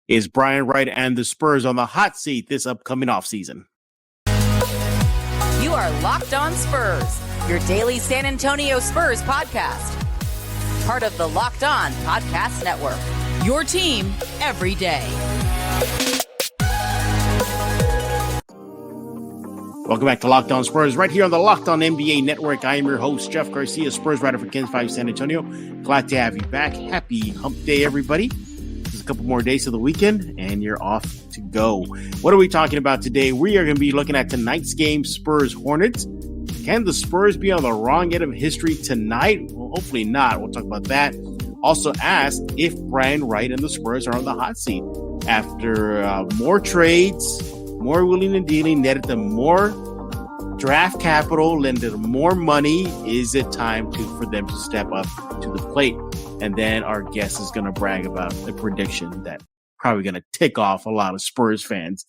Is Brian Wright and the Spurs on the hot seat this upcoming offseason? You are Locked On Spurs, your daily San Antonio Spurs podcast. Part of the Locked On Podcast Network, your team every day. Welcome back to Locked On Spurs, right here on the Locked On NBA Network. I am your host, Jeff Garcia, Spurs writer for Kings 5 San Antonio. Glad to have you back. Happy hump day, everybody. There's a couple more days of the weekend, and you're off to go. What are we talking about today? We are going to be looking at tonight's game, Spurs-Hornets. Can the Spurs be on the wrong end of history tonight? Well, hopefully not. We'll talk about that. Also asked if Brian Wright and the Spurs are on the hot seat after more trades, more wheeling and dealing, netted them more draft capital, lended them more money. Is it time for them to step up to the plate? And then our guest is going to brag about a prediction that probably going to tick off a lot of Spurs fans.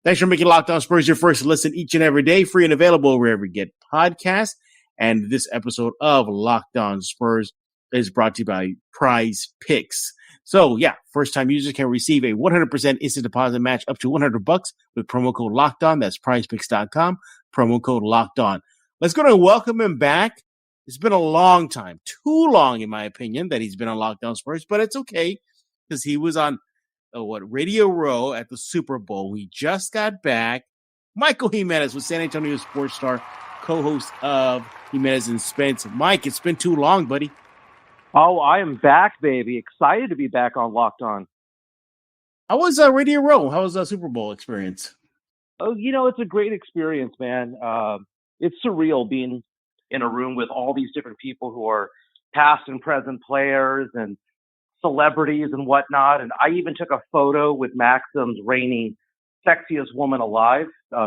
Thanks for making Locked On Spurs your first listen each and every day, free and available wherever you get podcasts. And this episode of Locked On Spurs is brought to you by Prize Picks. So yeah, first-time users can receive a 100% instant deposit match up to $100 with promo code Locked On. That's prizepicks.com, promo code Locked On. Let's go and welcome him back. It's been a long time, too long in my opinion, that he's been on Locked On Spurs, but it's okay because he was on Radio Row at the Super Bowl. We just got back. Michael Jimenez with San Antonio Sports Star, co-host of Jimenez and Spence. Mike, it's been too long, buddy. Oh, I am back, baby. Excited to be back on Locked On. How was Radio Row? How was the Super Bowl experience? Oh, it's a great experience, man. It's surreal being in a room with all these different people who are past and present players and celebrities and whatnot. And I even took a photo with Maxim's reigning sexiest woman alive,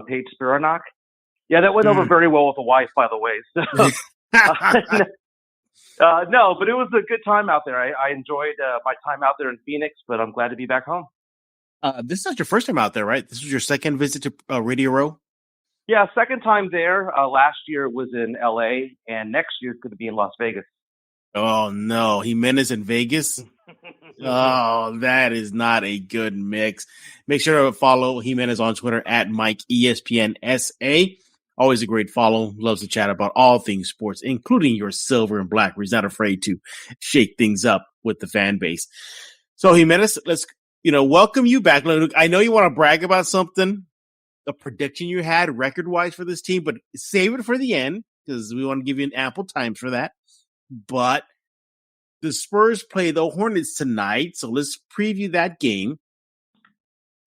Paige Spironak. Yeah, that went over very well with the wife, by the way. So. No, but it was a good time out there. I enjoyed my time out there in Phoenix, but I'm glad to be back home. This is not your first time out there, right? This was your second visit to Radio Row? Yeah, second time there. Last year was in L.A., and next year it's going to be in Las Vegas. Oh, no. Jimenez in Vegas? Oh, that is not a good mix. Make sure to follow Jimenez on Twitter at MikeESPNSA. Always a great follow. Loves to chat about all things sports, including your silver and black, where he's not afraid to shake things up with the fan base. So, Jimenez, let's, welcome you back. I know you want to brag about something, a prediction you had record-wise for this team, but save it for the end because we want to give you an ample time for that. But the Spurs play the Hornets tonight, so let's preview that game.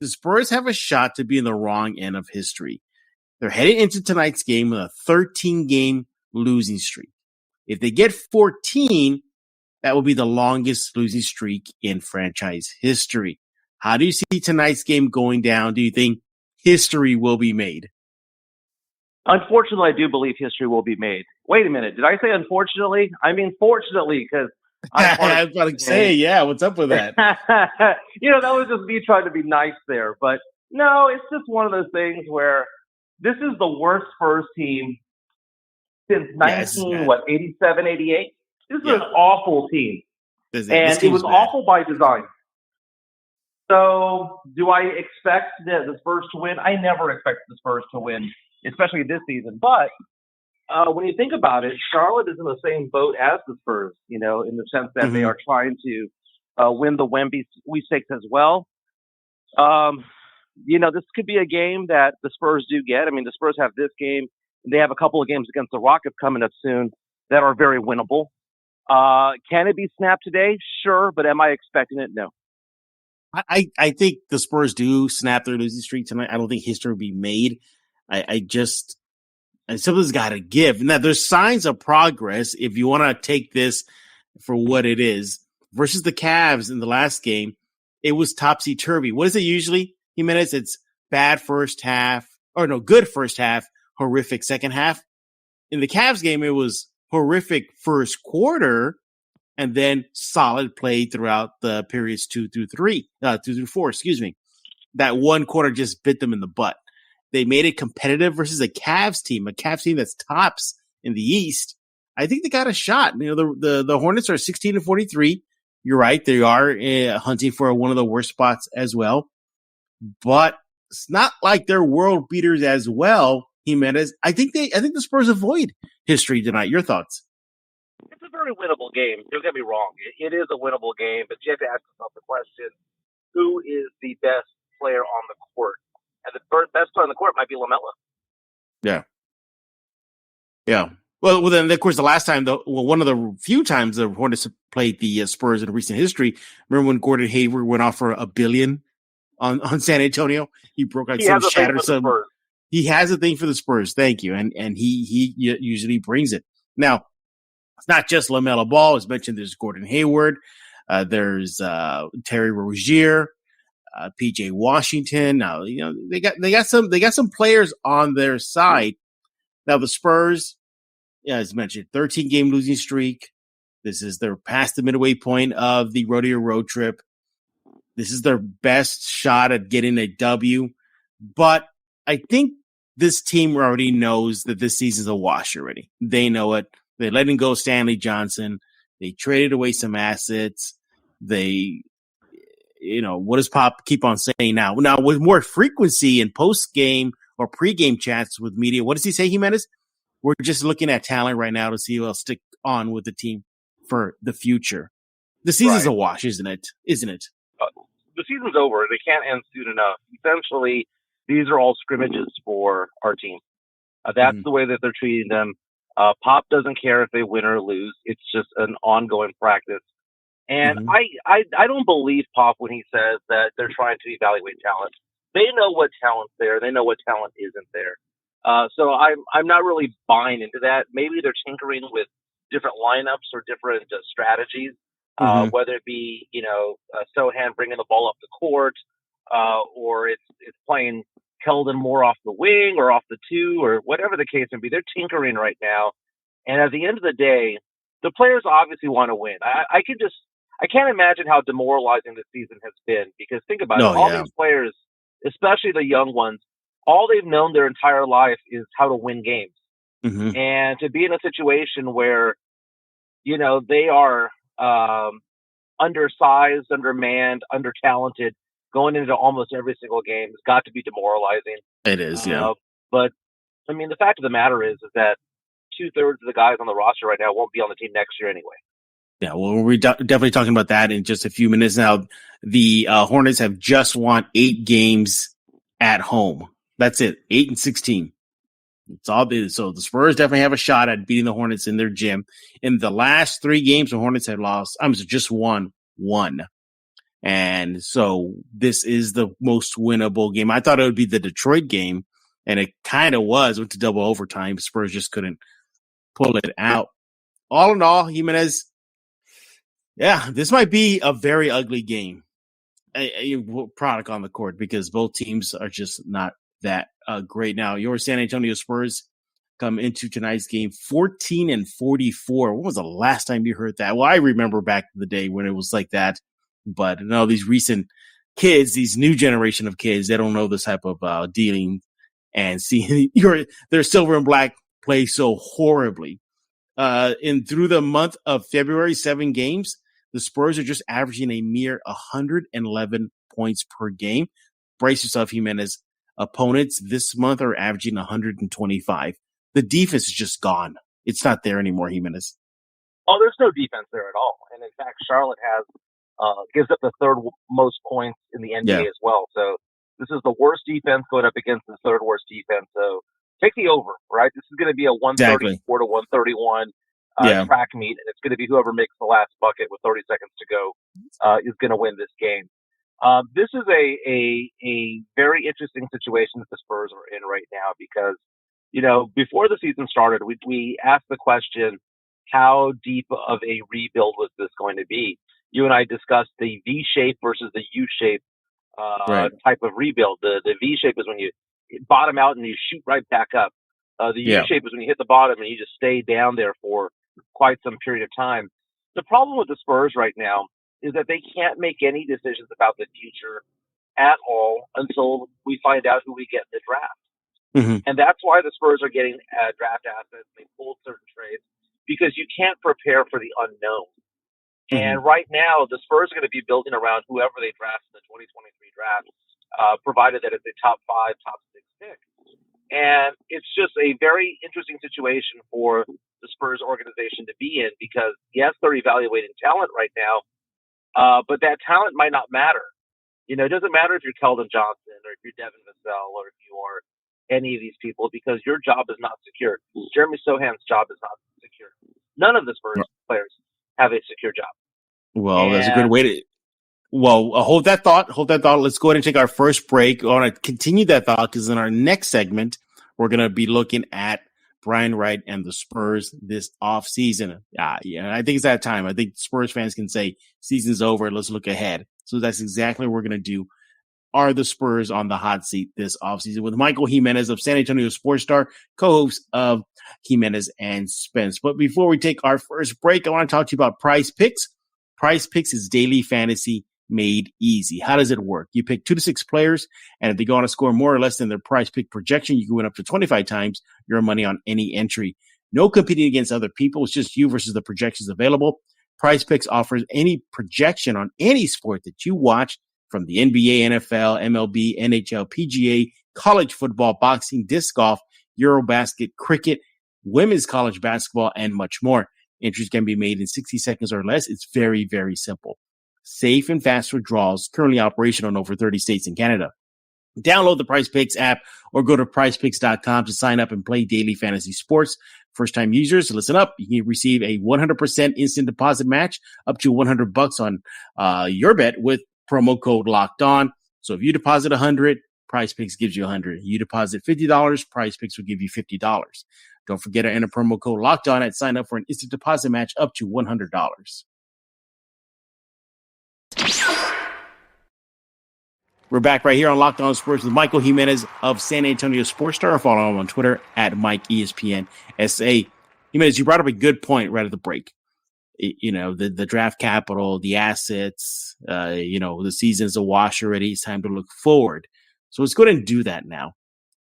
The Spurs have a shot to be in the wrong end of history. They're headed into tonight's game with a 13-game losing streak. If they get 14, that will be the longest losing streak in franchise history. How do you see tonight's game going down? Do you think history will be made? Unfortunately, I do believe history will be made. Wait a minute. Did I say unfortunately? I mean, fortunately, because I was about to say, yeah, what's up with that? That was just me trying to be nice there. But no, it's just one of those things where this is the worst Spurs team since 87, 88. This is an awful team. And it was awful by design. So do I expect the Spurs to win? I never expected the Spurs to win, especially this season. But when you think about it, Charlotte is in the same boat as the Spurs, in the sense that they are trying to win the Wemby sweepstakes as well. This could be a game that the Spurs do get. I mean, the Spurs have this game. They have a couple of games against the Rockets coming up soon that are very winnable. Can it be snapped today? Sure. But am I expecting it? No. I think the Spurs do snap their losing streak tonight. I don't think history will be made. Something's got to give. Now, there's signs of progress if you want to take this for what it is. Versus the Cavs in the last game, it was topsy-turvy. What is it usually, Jimenez? It's bad first half, good first half, horrific second half. In the Cavs game, it was horrific first quarter, and then solid play throughout the periods 2 through 4, That one quarter just bit them in the butt. They made it competitive versus a Cavs team that's tops in the East. I think they got a shot. The Hornets are 16-43. you're right. They are hunting for one of the worst spots as well. But it's not like they're world beaters as well, Jimenez. I think the Spurs avoid history tonight. Your thoughts? It's a very winnable game. Don't get me wrong. It is a winnable game, but you have to ask yourself the question, who is the best player on the court? And the best player on the court might be LaMelo. Yeah. Yeah. Well, then, of course, the last time, one of the few times the Hornets played the Spurs in recent history, remember when Gordon Hayward went off for $1 billion on San Antonio? He broke out some shatter. He has a thing for the Spurs. Thank you. And he usually brings it. Now, it's not just LaMelo Ball. As mentioned, there's Gordon Hayward. There's Terry Rozier, PJ Washington. Now, they got some players on their side. Now, the Spurs, as mentioned, 13-game losing streak. They're past the midway point of the rodeo road trip. This is their best shot at getting a W. But I think this team already knows that this season's a wash already. They know it. They're letting go Stanley Johnson. They traded away some assets. What does Pop keep on saying now? Now, with more frequency in post-game or pre-game chats with media, what does he say, Jimenez? We're just looking at talent right now to see who will stick on with the team for the future. The season's a wash, isn't it? The season's over. They can't end soon enough. Essentially, these are all scrimmages for our team. That's the way that they're treating them. Pop doesn't care if they win or lose. It's just an ongoing practice. And I don't believe Pop when he says that they're trying to evaluate talent. They know what talent's there. They know what talent isn't there. So I'm not really buying into that. Maybe they're tinkering with different lineups or different strategies, whether it be Sohan bringing the ball up the court, or it's playing Keldon more off the wing or off the two, or whatever the case may be. They're tinkering right now, and at the end of the day, the players obviously want to win. I can't imagine how demoralizing this season has been, because think about it. All these players, especially the young ones, all they've known their entire life is how to win games. And to be in a situation where, they are undersized, undermanned, undertalented, going into almost every single game has got to be demoralizing. It is, yeah. But, I mean, the fact of the matter is that 2/3 of the guys on the roster right now won't be on the team next year anyway. Yeah, well, we're definitely talking about that in just a few minutes now. The Hornets have just won 8 games at home. That's it, 8-16. It's all been, so the Spurs definitely have a shot at beating the Hornets in their gym. In the last 3 games, the Hornets have lost. Just won 1. And so this is the most winnable game. I thought it would be the Detroit game, and it kind of was. Went to double overtime. Spurs just couldn't pull it out. All in all, Jimenez, this might be a very ugly game. A product on the court, because both teams are just not that great. Now, your San Antonio Spurs come into tonight's game 14-44. When was the last time you heard that? Well, I remember back in the day when it was like that. But these recent kids, these new generation of kids, they don't know this type of dealing, and see their silver and black play so horribly. Through the month of February, 7 games, the Spurs are just averaging a mere 111 points per game. Brace yourself, Jimenez. Opponents this month are averaging 125. The defense is just gone. It's not there anymore, Jimenez. Oh, there's no defense there at all. And in fact, Charlotte gives up the 3rd most points in the NBA as well. So this is the worst defense going up against the 3rd worst defense. So take the over, right? This is going to be a 134 to 131 track meet, and it's going to be whoever makes the last bucket with 30 seconds to go is going to win this game. This is a very interesting situation that the Spurs are in right now, because, before the season started, we asked the question, how deep of a rebuild was this going to be? You and I discussed the V-shape versus the U-shape type of rebuild. The V-shape is when you bottom out and you shoot right back up. The U-shape is when you hit the bottom and you just stay down there for quite some period of time. The problem with the Spurs right now is that they can't make any decisions about the future at all until we find out who we get in the draft. And that's why the Spurs are getting draft assets. They pulled certain trades, because you can't prepare for the unknown. And right now, the Spurs are going to be building around whoever they draft in the 2023 draft, provided that it's a top 5, top 6 pick. And it's just a very interesting situation for the Spurs organization to be in because, yes, they're evaluating talent right now, but that talent might not matter. You know, it doesn't matter if you're Keldon Johnson or if you're Devin Vassell or if you are any of these people because your job is not secure. Jeremy Sohan's job is not secure. None of the Spurs players have a secure job. Well, that's a good way to. Well, hold that thought. Let's go ahead and take our first break. I want to continue that thought because in our next segment, we're going to be looking at Brian Wright and the Spurs this offseason. Yeah, I think it's that time. I think Spurs fans can say season's over. Let's look ahead. So that's exactly what we're going to do. Are the Spurs on the hot seat this offseason with Michael Jimenez of San Antonio Sports Star, co-host of Jimenez and Spence. But before we take our first break, I want to talk to you about Prize Picks. Prize Picks is daily fantasy made easy. How does it work? You pick 2 to 6 players, and if they go on to score more or less than their prize pick projection, you can win up to 25 times your money on any entry. No competing against other people. It's just you versus the projections available. Prize Picks offers any projection on any sport that you watch from the NBA, NFL, MLB, NHL, PGA, college football, boxing, disc golf, Eurobasket, cricket, women's college basketball, and much more. Entries can be made in 60 seconds or less. It's very, very simple. Safe and fast withdrawals, currently operational in over 30 states and Canada. Download the Prize Picks app or go to prizepicks.com to sign up and play daily fantasy sports. First-time users, listen up. You can receive a 100% instant deposit match up to $100 on your bet with promo code Locked On. So if you deposit $100, Prize Picks gives you $100. You deposit $50, Prize Picks will give you $50. Don't forget to enter promo code Locked On and sign up for an instant deposit match up to $100. We're back right here on Locked On Spurs with Michael Jimenez of San Antonio Sports Star. Follow him on Twitter at MikeESPNSA. Jimenez, you brought up a good point right at the break. You know, the draft capital, the assets, the season's a wash already. It's time to look forward. So let's go ahead and do that now.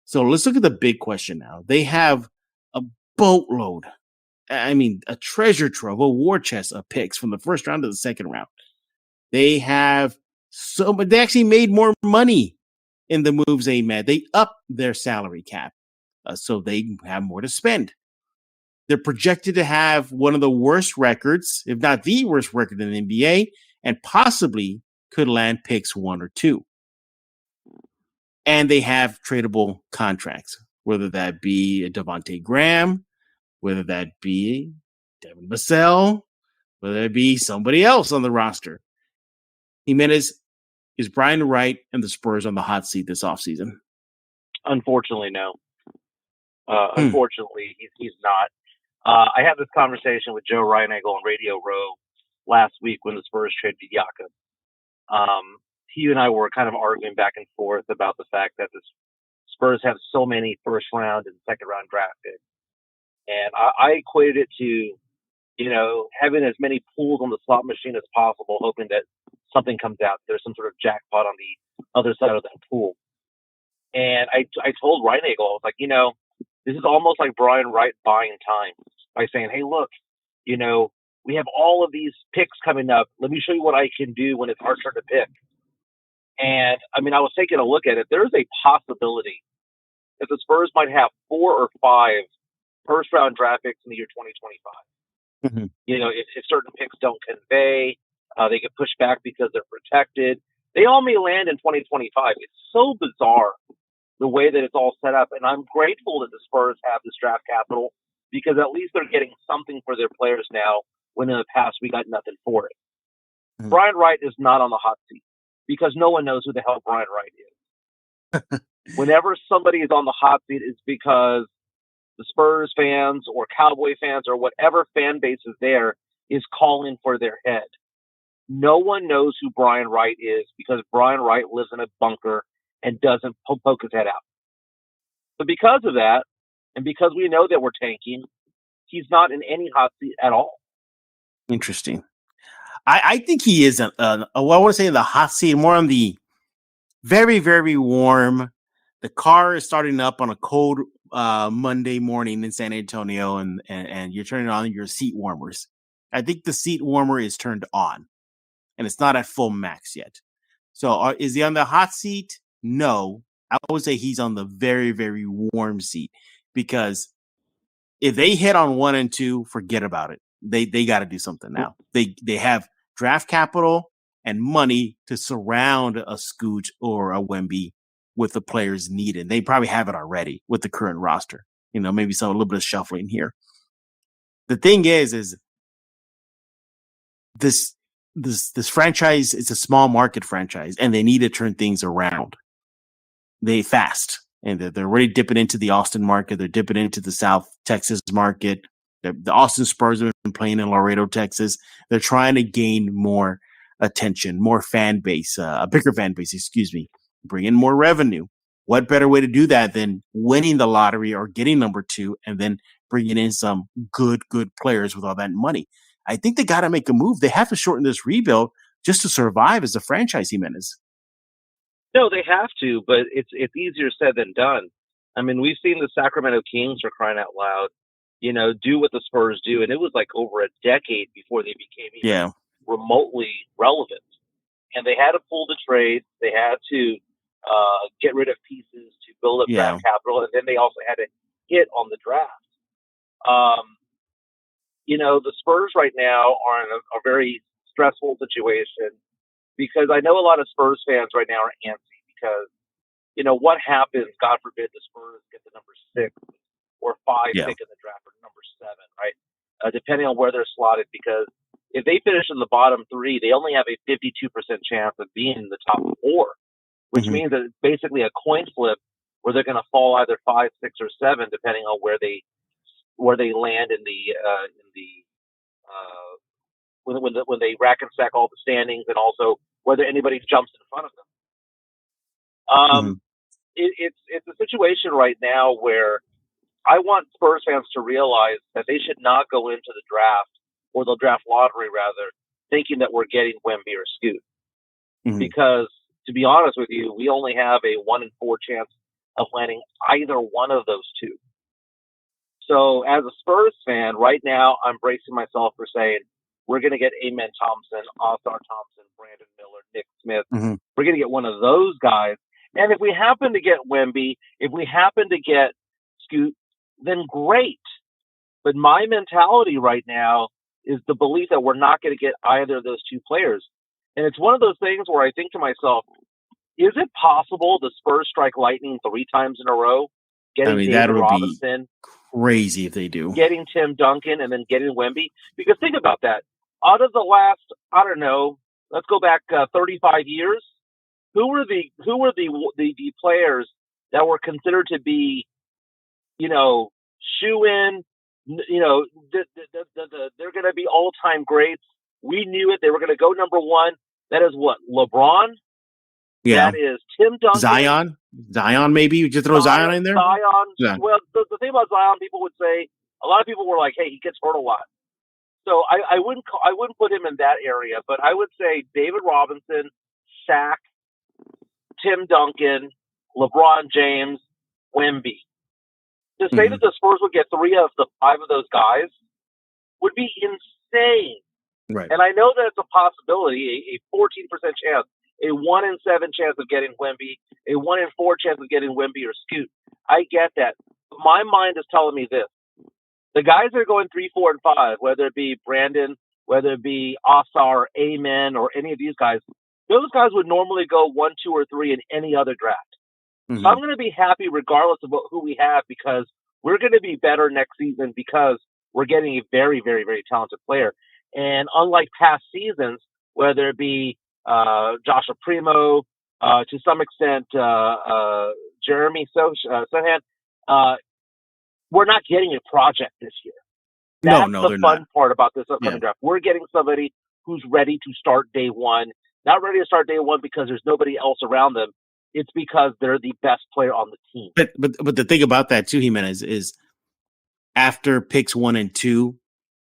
So let's look at the big question now. They have a boatload. I mean, a treasure trove, a war chest of picks from the first round to the second round. They have but they actually made more money in the moves they made. They upped their salary cap, so they have more to spend. They're projected to have one of the worst records, if not the worst record in the NBA, and possibly could land picks 1 or 2. And they have tradable contracts, whether that be a Devontae Graham, whether that be Devin Vassell, whether it be somebody else on the roster. Jimenez, is Brian Wright and the Spurs on the hot seat this offseason? Unfortunately, no. Unfortunately, he's not. I had this conversation with Joe Reinagle on Radio Row last week when the Spurs traded Jakob. He and I were kind of arguing back and forth about the fact that the Spurs have so many first round and second round draft picks. And I equated it to, having as many pools on the slot machine as possible, hoping that something comes out. There's some sort of jackpot on the other side of that pool. And I told Reinagle, I was like, this is almost like Brian Wright buying time by saying, hey, look, we have all of these picks coming up. Let me show you what I can do when it's our turn to pick. And, I was taking a look at it. There's a possibility that the Spurs might have 4 or 5 first-round draft picks in the year 2025. Mm-hmm. If certain picks don't convey, they get pushed back because they're protected. They all may land in 2025. It's so bizarre the way that it's all set up. And I'm grateful that the Spurs have this draft capital because at least they're getting something for their players now when in the past we got nothing for it. Mm-hmm. Brian Wright is not on the hot seat because no one knows who the hell Brian Wright is. Whenever somebody is on the hot seat, it's because the Spurs fans or Cowboy fans or whatever fan base is there is calling for their head. No one knows who Brian Wright is because Brian Wright lives in a bunker and doesn't poke his head out. But because of that, and because we know that we're tanking, he's not in any hot seat at all. Interesting. I think he is, I want to say the hot seat, more on the very, very warm. The car is starting up on a cold Monday morning in San Antonio, and you're turning on your seat warmers. I think the seat warmer is turned on, and it's not at full max yet. So is he on the hot seat? No. I would say he's on the very, very warm seat, because if they hit on 1 and 2, forget about it. They got to do something now. They have draft capital and money to surround a Scoot or a Wemby with the players needed. They probably have it already with the current roster. Maybe a little bit of shuffling here. The thing is this franchise is a small market franchise, and they need to turn things around. They fast, and they're already dipping into the Austin market. They're dipping into the South Texas market. The Austin Spurs have been playing in Laredo, Texas. They're trying to gain more attention, more fan base, a bigger fan base, bring in more revenue. What better way to do that than winning the lottery or getting number 2 and then bringing in some good players with all that money? I think they got to make a move. They have to shorten this rebuild just to survive as a franchise, Jimenez. No, they have to, but it's easier said than done. I mean, we've seen the Sacramento Kings, for crying out loud, do what the Spurs do, and it was like over a decade before they became even remotely relevant. And they had to pull the trade. They had to get rid of pieces to build up draft capital, and then they also had to hit on the draft. The Spurs right now are in a very stressful situation, because I know a lot of Spurs fans right now are antsy because, what happens, God forbid, the Spurs get the number 6 or 5 pick in the draft, or number 7, right? Depending on where they're slotted, because if they finish in the bottom 3, they only have a 52% chance of being in the top 4, which means that it's basically a coin flip where they're going to fall either 5, 6, or 7, depending on where they land in when they rack and stack all the standings, and also whether anybody jumps in front of them. It's a situation right now where I want Spurs fans to realize that they should not go into the draft, or the draft lottery rather, thinking that we're getting Wemby or Scoot. Because, to be honest with you, we only have a 1 in 4 chance of landing either one of those two. So as a Spurs fan, right now, I'm bracing myself for saying we're going to get Amen Thompson, Oscar Thompson, Brandon Miller, Nick Smith. We're going to get one of those guys. And if we happen to get Wemby, if we happen to get Scoot, then great. But my mentality right now is the belief that we're not going to get either of those two players. And it's one of those things where I think to myself, is it possible the Spurs strike lightning 3 times in a row? Getting David Robinson, crazy if they do. Getting Tim Duncan, and then getting Wemby. Because think about that. Out of the last, I don't know, let's go back 35 years. Who were the players that were considered to be, shoe-in, they're going to be all-time greats. We knew it. They were going to go number 1. That is what? LeBron? Yeah. That is Tim Duncan. Zion, maybe? You just throw Zion in there? Zion. Yeah. Well, the thing about Zion, people would say, a lot of people were like, hey, he gets hurt a lot. So I wouldn't put him in that area, but I would say David Robinson, Shaq, Tim Duncan, LeBron James, Wemby. To say that the Spurs would get 3 of the 5 of those guys would be insane. Right. And I know that it's a possibility, a 14% chance, a 1 in 7 chance of getting Wemby, a 1 in 4 chance of getting Wemby or Scoot. I get that. But my mind is telling me this. The guys that are going 3, 4, and 5, whether it be Brandon, whether it be Osar, Amen, or any of these guys, those guys would normally go 1, 2, or 3 in any other draft. So I'm going to be happy regardless of who we have, because we're going to be better next season because we're getting a very, very, very talented player. And unlike past seasons, whether it be Joshua Primo, to some extent Jeremy Sohan, we're not getting a project this year. That's the fun part about this upcoming draft. We're getting somebody who's ready to start day one. Not ready to start day one because there's nobody else around them. It's because they're the best player on the team. But the thing about that too, Jimenez, is after picks 1 and 2,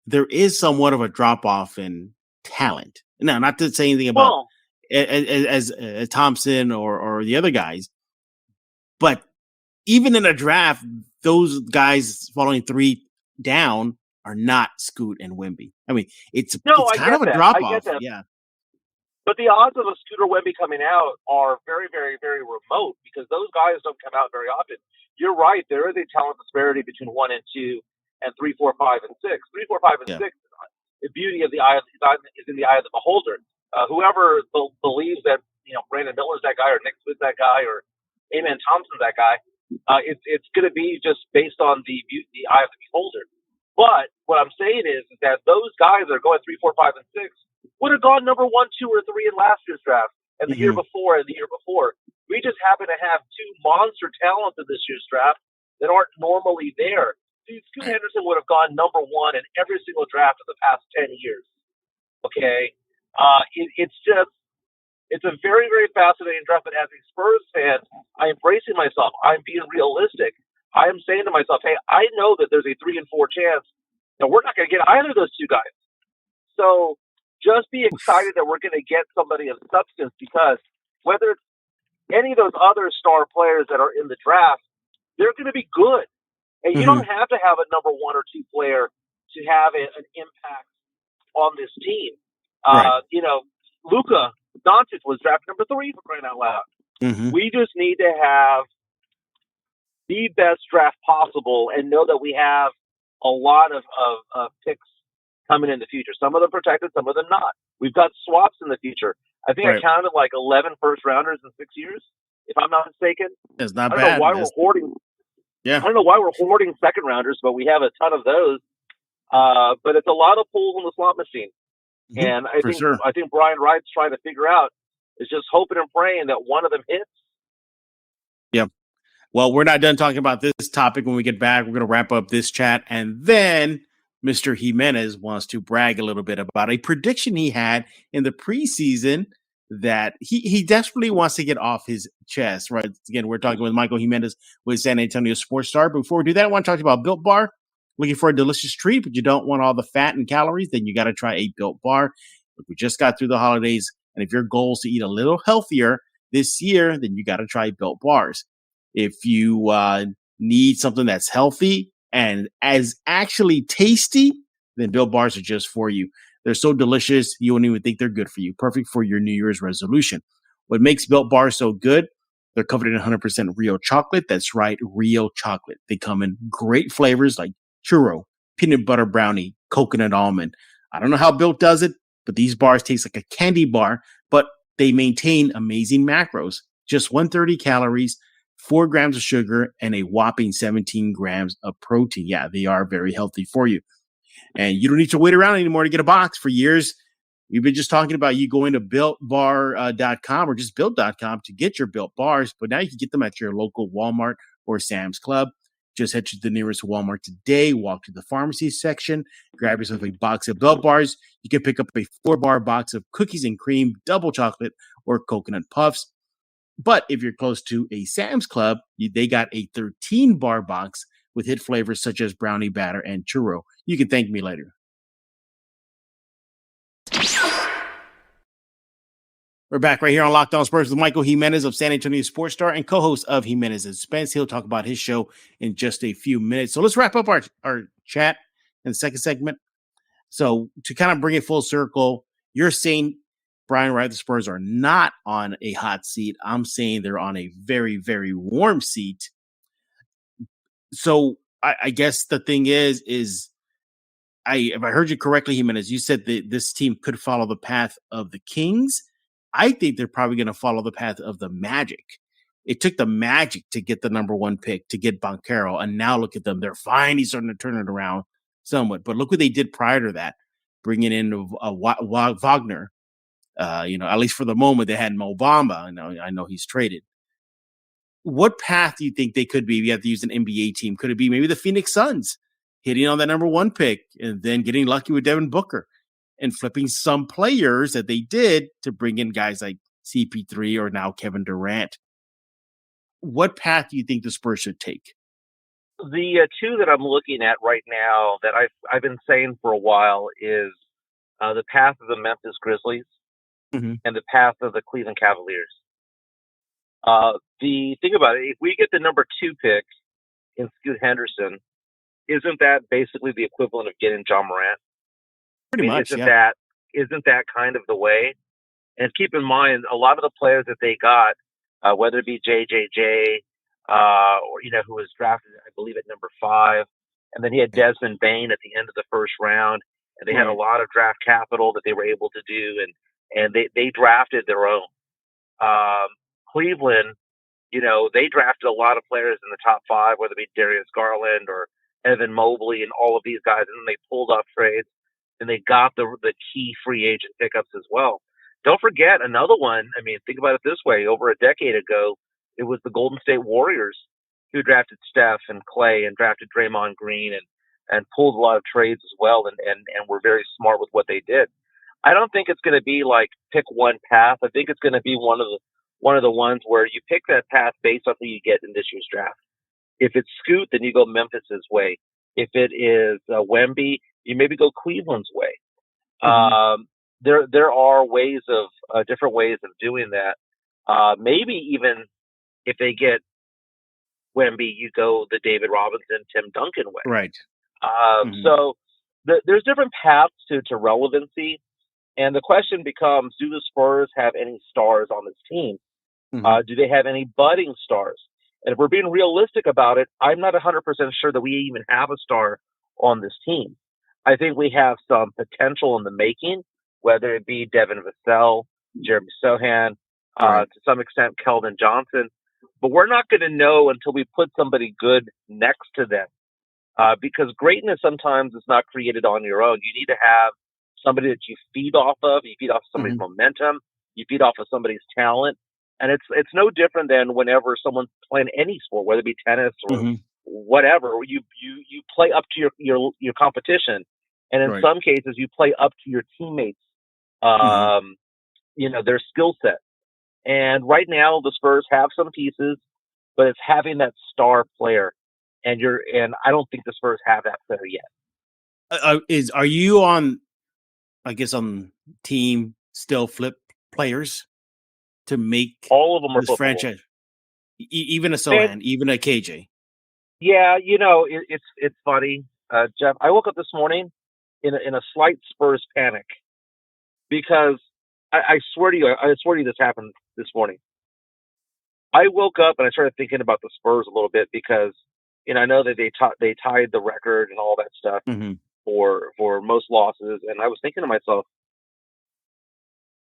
there is somewhat of a drop off in talent. Now, not to say anything about as Thompson or the other guys, but even in a draft, those guys following 3 down are not Scoot and Wemby. I mean, it's No, I kind get of a that. drop I get off. that. Yeah. But the odds of a Scooter Wemby coming out are very, very, very remote because those guys don't come out very often. You're right. There is a talent disparity between 1 and 2 and 3, 4, 5, and 6. 3, 4, 5, and Yeah. 6. The beauty of the eye is in the eye of the beholder. Whoever believes that Brandon Miller's that guy or Nick Smith's that guy or Amen Thompson's that guy, it's going to be just based on the eye of the beholder. But what I'm saying is that those guys that are going 3, 4, 5, and 6 would have gone number 1, 2, or 3 in last year's draft, and the year before, and the year before. We just happen to have 2 monster talents in this year's draft that aren't normally there. Dude, Scoot Henderson would have gone number 1 in every single draft of the past 10 years. Okay, it's a very, very fascinating draft. But as a Spurs fan, I'm bracing myself. I'm being realistic. I am saying to myself, hey, I know that there's a 3 and 4 chance that we're not going to get either of those 2 guys. So just be excited that we're going to get somebody of substance, because whether it's any of those other star players that are in the draft, they're going to be good. And you don't have to have a number 1 or 2 player to have an impact on this team. Right. Luka Doncic was drafted number 3 for crying out loud. We just need to have the best draft possible and know that we have a lot of picks coming in the future. Some of them protected, some of them not. We've got swaps in the future. I think I counted like 11 first-rounders in 6 years, if I'm not mistaken. It's not bad. I don't know why we're hoarding. Yeah. I don't know why we're hoarding second-rounders, but we have a ton of those. But it's a lot of pools in the slot machine. And I think Brian Wright's trying to figure out is just hoping and praying that one of them hits. Yeah. Well, we're not done talking about this topic. When we get back, we're going to wrap up this chat. And then Mr. Jimenez wants to brag a little bit about a prediction he had in the preseason that he desperately wants to get off his chest, right? Again, we're talking with Michael Jimenez with San Antonio Sports Star. Before we do that, I want to talk about Built Bar. Looking for a delicious treat, but you don't want all the fat and calories, then you got to try a Built Bar. Look, we just got through the holidays, and if your goal is to eat a little healthier this year, then you got to try Built Bars. If you need something that's healthy and as actually tasty, then Built Bars are just for you. They're so delicious, you won't even think they're good for you. Perfect for your New Year's resolution. What makes Built Bars so good? They're covered in 100% real chocolate. That's right, real chocolate. They come in great flavors like churro, peanut butter brownie, coconut almond. I don't know how Built does it, but these bars taste like a candy bar, but they maintain amazing macros. Just 130 calories, 4 grams of sugar, and a whopping 17 grams of protein. Yeah, they are very healthy for you. And you don't need to wait around anymore to get a box. For years, we've been just talking about you going to BuiltBar.com or just Built.com to get your Built Bars, but now you can get them at your local Walmart or Sam's Club. Just head to the nearest Walmart today, walk to the pharmacy section, grab yourself a box of Built Bars. You can pick up a 4-bar box of cookies and cream, double chocolate, or coconut puffs. But if you're close to a Sam's Club, they got a 13-bar box with hit flavors such as brownie batter and churro. You can thank me later. We're back right here on Locked On Spurs with Michael Jimenez of San Antonio Sports Star and co-host of Jimenez and Spence. He'll talk about his show in just a few minutes. So let's wrap up our chat in the second segment. So to kind of bring it full circle, you're saying Brian Wright, the Spurs are not on a hot seat. I'm saying they're on a very, very warm seat. So I guess the thing is if I heard you correctly, Jimenez, you said that this team could follow the path of the Kings. I think they're probably going to follow the path of the Magic. It took the Magic to get the number 1 pick, to get Banchero, and now look at them. They're finally starting to turn it around somewhat. But look what they did prior to that, bringing in Wagner. At least for the moment, they had Mo Bamba. I know he's traded. What path do you think they could be? You have to use an NBA team. Could it be maybe the Phoenix Suns hitting on that number 1 pick and then getting lucky with Devin Booker and flipping some players that they did to bring in guys like CP3 or now Kevin Durant? What path do you think the Spurs should take? The 2 that I'm looking at right now that I've been saying for a while is the path of the Memphis Grizzlies and the path of the Cleveland Cavaliers. The thing about it, if we get the number 2 pick in Scoot Henderson, isn't that basically the equivalent of getting John Morant? Pretty much, isn't yeah. that kind of the way? And keep in mind, a lot of the players that they got, whether it be JJJ, or who was drafted, I believe, at number 5, and then he had Desmond Bain at the end of the first round, and they had a lot of draft capital that they were able to do, and they drafted their own. Cleveland, they drafted a lot of players in the top 5, whether it be Darius Garland or Evan Mobley and all of these guys, and then they pulled off trades, and they got the key free agent pickups as well. Don't forget another one. I mean, think about it this way. Over a decade ago, it was the Golden State Warriors who drafted Steph and Clay and drafted Draymond Green and pulled a lot of trades as well and were very smart with what they did. I don't think it's going to be like pick one path. I think it's going to be one of the ones where you pick that path based on who you get in this year's draft. If it's Scoot, then you go Memphis's way. If it is Wemby, you maybe go Cleveland's way. Mm-hmm. There are ways of different ways of doing that. Maybe even if they get Wemby, you go the David Robinson, Tim Duncan way. Right. So there's different paths to relevancy. And the question becomes, do the Spurs have any stars on this team? Mm-hmm. Do they have any budding stars? And if we're being realistic about it, I'm not 100% sure that we even have a star on this team. I think we have some potential in the making, whether it be Devin Vassell, Jeremy Sohan, to some extent Keldon Johnson. But we're not going to know until we put somebody good next to them. Because greatness sometimes is not created on your own. You need to have somebody that you feed off of. You feed off somebody's momentum. You feed off of somebody's talent. And it's no different than whenever someone's playing any sport, whether it be tennis or whatever. You play up to your competition, and in some cases you play up to your teammates. Their skill set. And right now the Spurs have some pieces, but it's having that star player, and I don't think the Spurs have that player yet. Are you on team still flip players to make all of them are this franchise, even a Sohan, even a KJ? Yeah, it's funny, Jeff. I woke up this morning in a slight Spurs panic because I swear to you this happened this morning. I woke up and I started thinking about the Spurs a little bit because I know that they tied the record and all that stuff for most losses, and I was thinking to myself,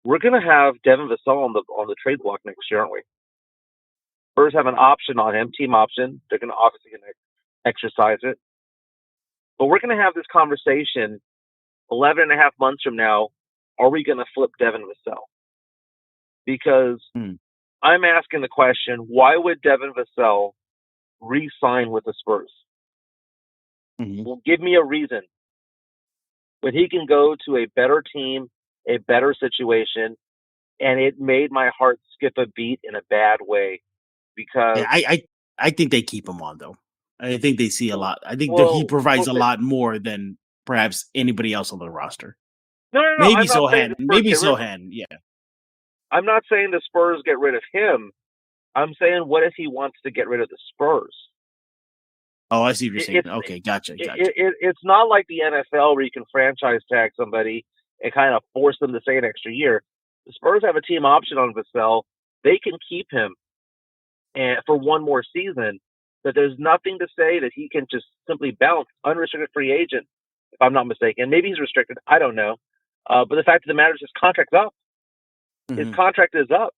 we're going to have Devin Vassell on the trade block next year, aren't we? Spurs have an option on him, team option. They're going to obviously exercise it. But we're going to have this conversation 11 and a half months from now. Are we going to flip Devin Vassell? Because I'm asking the question, why would Devin Vassell re-sign with the Spurs? Well, give me a reason. When he can go to a better team, a better situation, and it made my heart skip a beat in a bad way because I think they keep him on though. I think they see a lot. I think that he provides a lot more than perhaps anybody else on the roster. No. Maybe Sohan. Yeah. I'm not saying the Spurs get rid of him. I'm saying, what if he wants to get rid of the Spurs? Oh, I see what you're saying. Okay, gotcha. It's not like the NFL where you can franchise tag somebody and kind of force them to stay an extra year. The Spurs have a team option on Vassell. They can keep him for one more season, but there's nothing to say that he can just simply bounce, unrestricted free agent, if I'm not mistaken. Maybe he's restricted. I don't know. But the fact of the matter is his contract's up. His contract is up.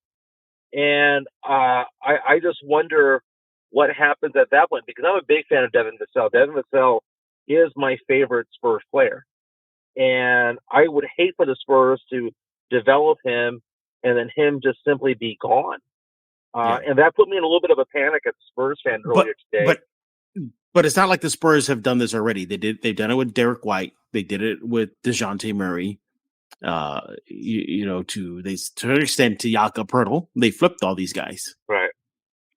And I just wonder what happens at that point, because I'm a big fan of Devin Vassell. Devin Vassell is my favorite Spurs player. And I would hate for the Spurs to develop him and then him just simply be gone. And that put me in a little bit of a panic as a Spurs fan earlier today. But it's not like the Spurs have done this already. They've done it with Derek White. They did it with DeJounte Murray. To an extent to Jakob Poeltl. They flipped all these guys. Right.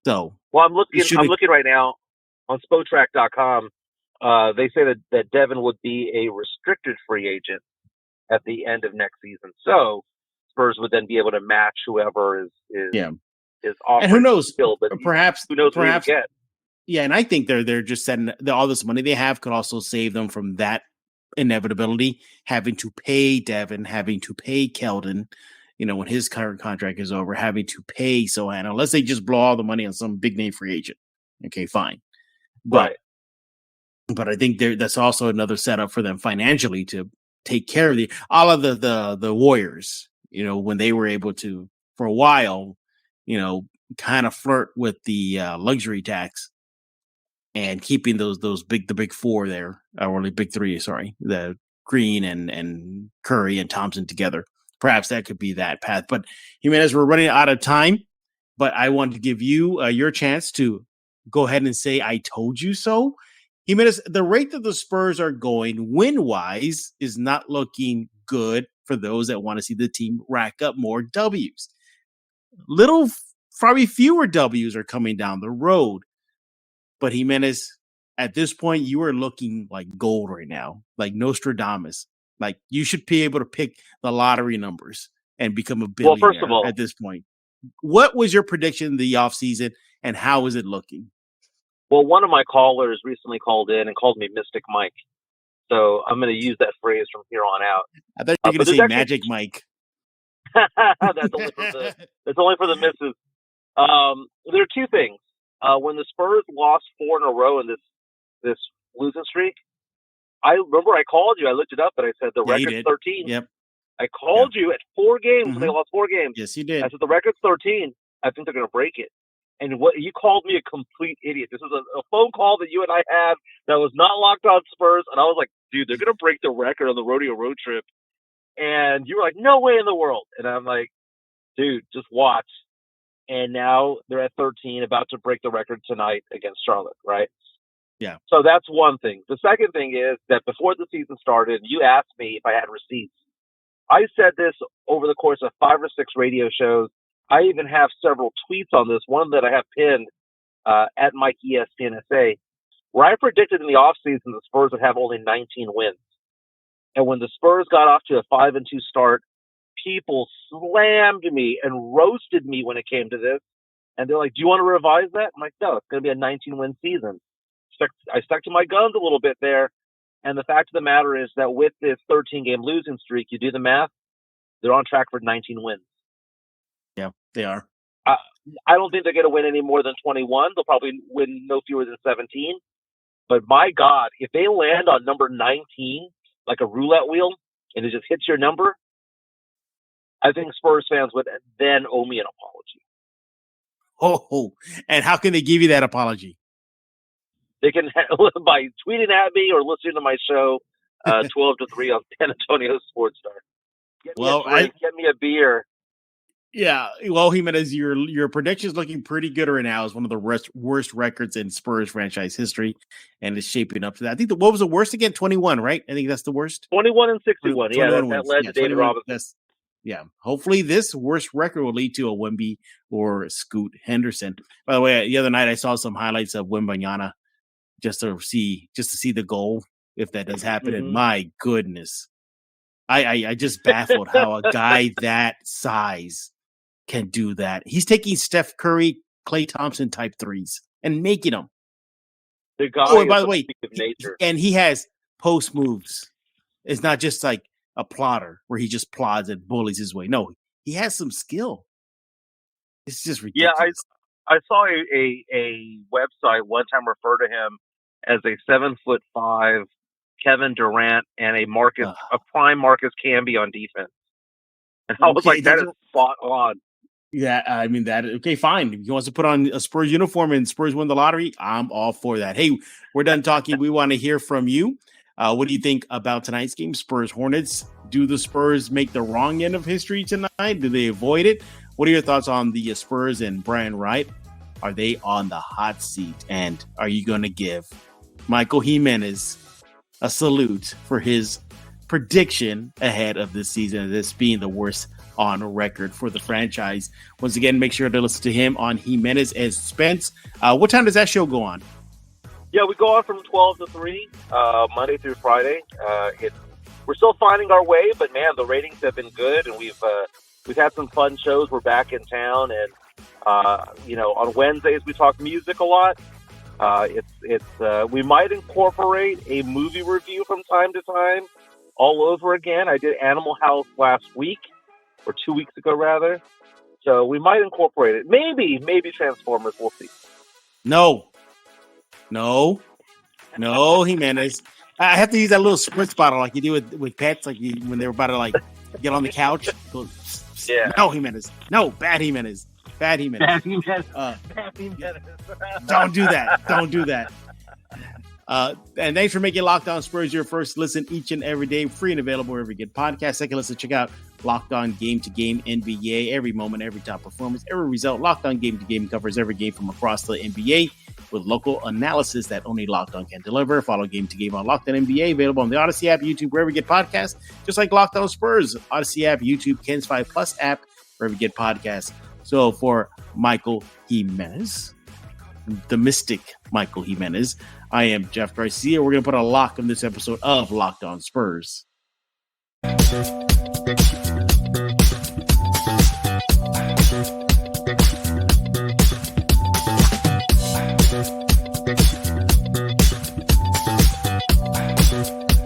So I'm looking right now on Spotrac.com. They say that Devin would be a restricted free agent at the end of next season. So Spurs would then be able to match whoever is offered. And who knows? Still, but perhaps who knows what he get? Yeah, and I think they're just setting all this money they have could also save them from that inevitability, having to pay Devin, having to pay Keldon, when his current contract is over, having to pay Sohana, unless they just blow all the money on some big name free agent. Okay, fine. But I think that's also another setup for them financially to take care of all of the Warriors, when they were able to, for a while, kind of flirt with the luxury tax and keeping the big four there, or the big three, sorry, the Green and Curry and Thompson together. Perhaps that could be that path. But Jimenez, we're running out of time, but I want to give you your chance to go ahead and say, I told you so. Jimenez, the rate that the Spurs are going win-wise is not looking good for those that want to see the team rack up more W's. Probably fewer W's are coming down the road. But Jimenez, at this point, you are looking like gold right now, like Nostradamus. Like you should be able to pick the lottery numbers and become a billionaire. Well, first of all, at this point. What was your prediction in the offseason, and how is it looking? Well, one of my callers recently called in and called me Mystic Mike. So I'm going to use that phrase from here on out. I thought you were going to say Magic Mike. That's only for the misses. There are two things. When the Spurs lost 4 in a row in this losing streak, I remember I called you. I looked it up, and I said the record's 13. Yep. I called you at 4 games when they lost 4 games. Yes, you did. I said the record's 13. I think they're going to break it. And you called me a complete idiot. This was a phone call that you and I had that was not Locked On Spurs, and I was like, dude, they're going to break the record on the rodeo road trip. And you were like, no way in the world. And I'm like, dude, just watch. And now they're at 13, about to break the record tonight against Charlotte, right? Yeah. So that's one thing. The second thing is that before the season started, you asked me if I had receipts. I said this over the course of 5 or 6 radio shows. I even have several tweets on this, one that I have pinned at Mike ESPNSA, where I predicted in the offseason the Spurs would have only 19 wins. And when the Spurs got off to a 5-2 start, people slammed me and roasted me when it came to this. And they're like, do you want to revise that? I'm like, no, it's going to be a 19-win season. I stuck to my guns a little bit there. And the fact of the matter is that with this 13-game losing streak, you do the math, they're on track for 19 wins. Yeah, they are. I don't think they're going to win any more than 21. They'll probably win no fewer than 17. But my God, if they land on number 19, like a roulette wheel, and it just hits your number, I think Spurs fans would then owe me an apology. Oh, and how can they give you that apology? They can by tweeting at me or listening to my show 12 to 3 on San Antonio Sports Star. Get me a beer. Yeah, well, Jimenez, your prediction is looking pretty good right now. It's one of the worst records in Spurs franchise history, and it's shaping up to that. I think what was the worst again? 21, right? I think that's the worst. 21-61. Yeah, that led to David Robinson. Yeah, hopefully this worst record will lead to a Wemby or Scoot Henderson. By the way, the other night I saw some highlights of Wembanyama just to see the goal if that does happen. And my goodness, I just baffled how a guy that size can do that. He's taking Steph Curry, Klay Thompson type threes and making them. The guy by the way, nature. And he has post moves. It's not just like a plotter where he just plods and bullies his way. No, he has some skill. It's just ridiculous. Yeah, I saw a website one time refer to him as a 7'5" Kevin Durant and a prime Marcus Camby on defense. And I was like, that is spot on. Yeah, I mean that. Okay, fine. If he wants to put on a Spurs uniform and Spurs win the lottery, I'm all for that. Hey, we're done talking. We want to hear from you. What do you think about tonight's game? Spurs-Hornets. Do the Spurs make the wrong end of history tonight? Do they avoid it? What are your thoughts on the Spurs and Brian Wright? Are they on the hot seat? And are you going to give Michael Jimenez a salute for his prediction ahead of this season, this being the worst on record for the franchise? Once again, make sure to listen to him on Jimenez and Spence. What time does that show go on? Yeah, we go on from 12 to 3, Monday through Friday. We're still finding our way, but man, the ratings have been good, and we've had some fun shows. We're back in town, and on Wednesdays we talk music a lot. We might incorporate a movie review from time to time all over again. I did Animal House last week, or 2 weeks ago rather. So we might incorporate it. Maybe Transformers. We'll see. No, Jimenez. I have to use that little spritz bottle like you do with pets, like when they're about to like get on the couch. Yeah. No, Jimenez. No, bad Jimenez. Bad Jimenez. Bad Jimenez. Don't do that. And thanks for making Locked On Spurs your first listen each and every day, free and available wherever you get podcasts. Second listen, check out Locked On Game to Game NBA. Every moment, every top performance, every result. Locked On Game to Game covers every game from across the NBA with local analysis that only Locked On can deliver. Follow Game to Game on Locked On NBA, available on the Odyssey app, YouTube, wherever you get podcasts. Just like Locked On Spurs, Odyssey app, YouTube, Ken's 5 Plus app, wherever you get podcasts. So for Michael Jimenez, the mystic Michael Jimenez, I am Jeff Garcia. We're going to put a lock on this episode of Locked On Spurs.